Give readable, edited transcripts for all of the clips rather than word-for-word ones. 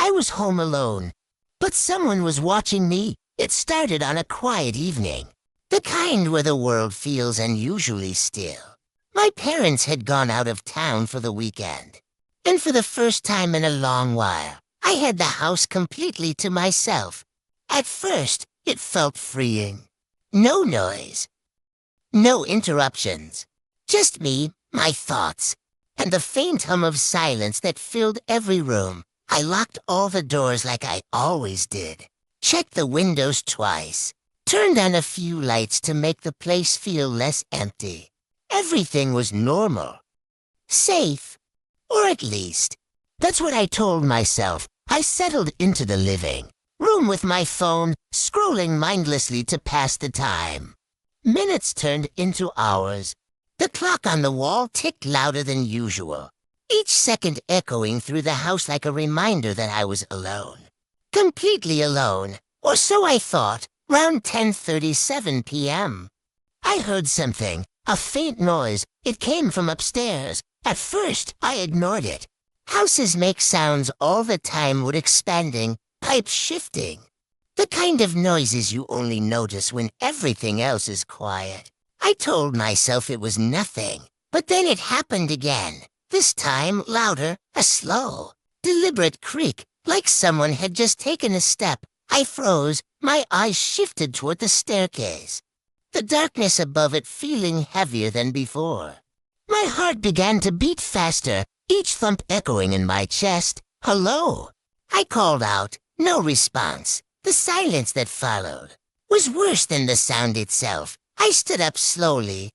I was home alone, but someone was watching me. It started on a quiet evening, the kind where the world feels unusually still. My parents had gone out of town for the weekend, and for the first time in a long while, I had the house completely to myself. At first, it felt freeing. No noise, no interruptions, just me, my thoughts, and the faint hum of silence that filled every room. I locked all the doors like I always did, checked the windows twice, turned on a few lights to make the place feel less empty. Everything was normal, safe, or at least, that's what I told myself. I settled into the living room with my phone, scrolling mindlessly to pass the time. Minutes turned into hours. The clock on the wall ticked louder than usual, each second echoing through the house like a reminder that I was alone. Completely alone, or so I thought, round 10:37 p.m. I heard something, a faint noise. It came from upstairs. At first, I ignored it. Houses make sounds all the time, wood expanding, pipes shifting. The kind of noises you only notice when everything else is quiet. I told myself it was nothing, but then it happened again. This time louder, a slow, deliberate creak, like someone had just taken a step. I froze, my eyes shifted toward the staircase, the darkness above it feeling heavier than before. My heart began to beat faster, each thump echoing in my chest. "Hello?" I called out. No response. The silence that followed was worse than the sound itself. I stood up slowly,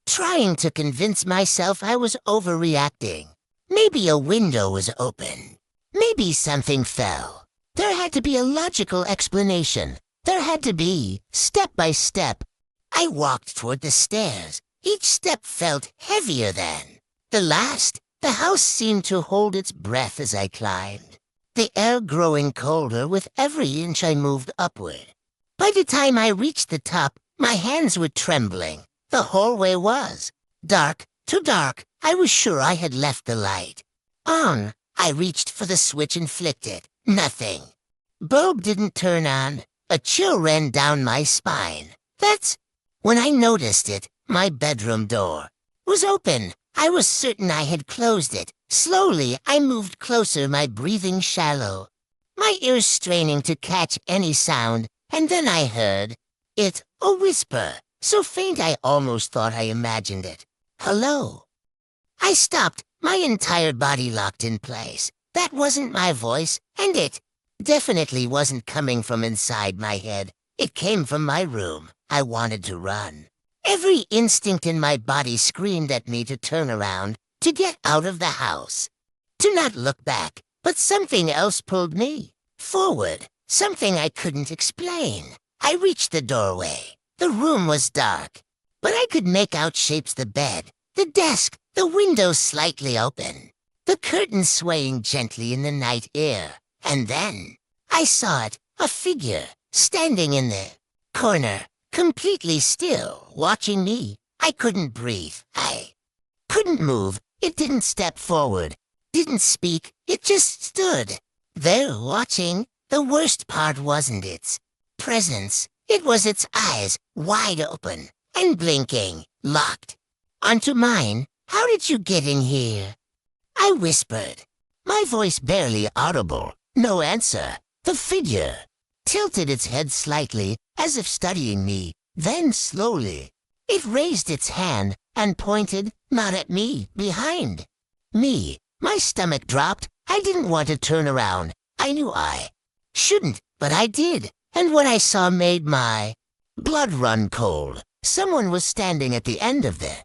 trying to convince myself I was overreacting. Maybe a window was open. Maybe something fell. There had to be a logical explanation. There had to be, step by step. I walked toward the stairs. Each step felt heavier than the last. The house seemed to hold its breath as I climbed, the air growing colder with every inch I moved upward. By the time I reached the top, my hands were trembling. The hallway was dark, too dark. I was sure I had left the light on. I reached for the switch and flicked it. Nothing. Bulb didn't turn on. A chill ran down my spine. That's when I noticed it. My bedroom door was open. I was certain I had closed it. Slowly, I moved closer, my breathing shallow, my ears straining to catch any sound, and then I heard it, a whisper, so faint I almost thought I imagined it. "Hello." I stopped, my entire body locked in place. That wasn't my voice, and it definitely wasn't coming from inside my head. It came from my room. I wanted to run. Every instinct in my body screamed at me to turn around, to get out of the house, to not look back. But something else pulled me forward, something I couldn't explain. I reached the doorway. The room was dark, but I could make out shapes: the bed, the desk, the window slightly open, the curtains swaying gently in the night air. And then I saw it, a figure, standing in the corner, completely still, watching me. I couldn't breathe. I couldn't move. It didn't step forward, didn't speak. It just stood there watching. The worst part wasn't its presence. It was its eyes, wide open and blinking, locked onto mine. "How did you get in here?" I whispered, my voice barely audible. No answer. The figure tilted its head slightly, as if studying me. Then slowly, it raised its hand and pointed, not at me, behind me. My stomach dropped. I didn't want to turn around. I knew I shouldn't, but I did. And what I saw made my blood run cold. Someone was standing at the end of the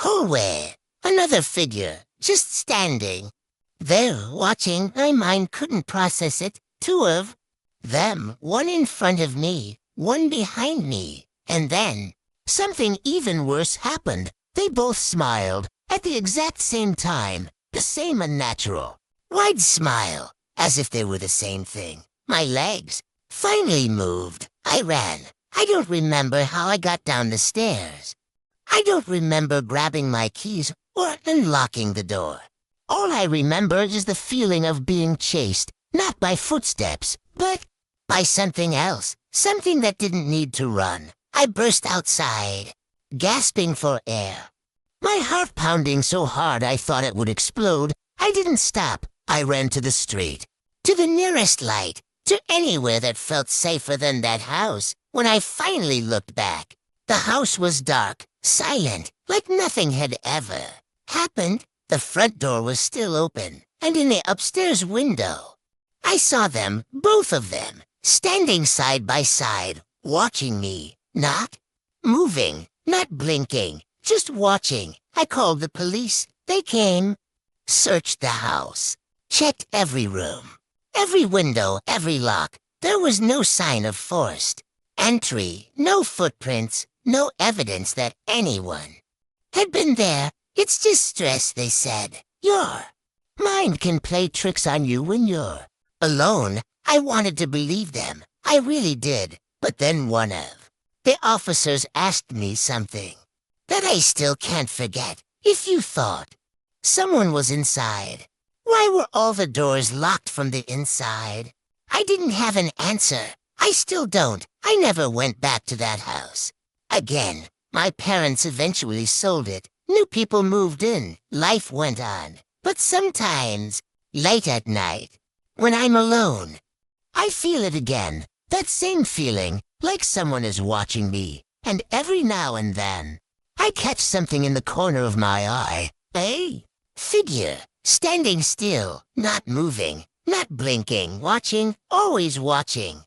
hallway. Another figure, just standing there watching. My mind couldn't process it. Two of them, one in front of me, one behind me. And then something even worse happened. They both smiled at the exact same time, the same unnatural, wide smile, as if they were the same thing. My legs finally moved. I ran. I don't remember how I got down the stairs. I don't remember grabbing my keys or unlocking the door. All I remember is the feeling of being chased, Not by footsteps, but by something else. Something that didn't need to run. I burst outside, gasping for air. My heart pounding so hard I thought it would explode. I didn't stop. I ran to the street, to the nearest light, to anywhere that felt safer than that house. When I finally looked back, the house was dark, silent, like nothing had ever happened. The front door was still open, and in the upstairs window, I saw them, both of them, standing side by side, watching me, not moving, not blinking, just watching. I called the police. They came, searched the house, checked every room, every window, every lock. There was no sign of forced entry, no footprints, no evidence that anyone had been there. It's just stress, they said. Your mind can play tricks on you when you're alone. I wanted to believe them. I really did. But then one of the officers asked me something that I still can't forget. If you thought someone was inside, why were all the doors locked from the inside? I didn't have an answer. I still don't. I never went back to that house again. My parents eventually sold it. New people moved in. Life went on. But sometimes, late at night, when I'm alone, I feel it again. That same feeling, like someone is watching me. And every now and then, I catch something in the corner of my eye. A figure, standing still, not moving, not blinking, watching, always watching.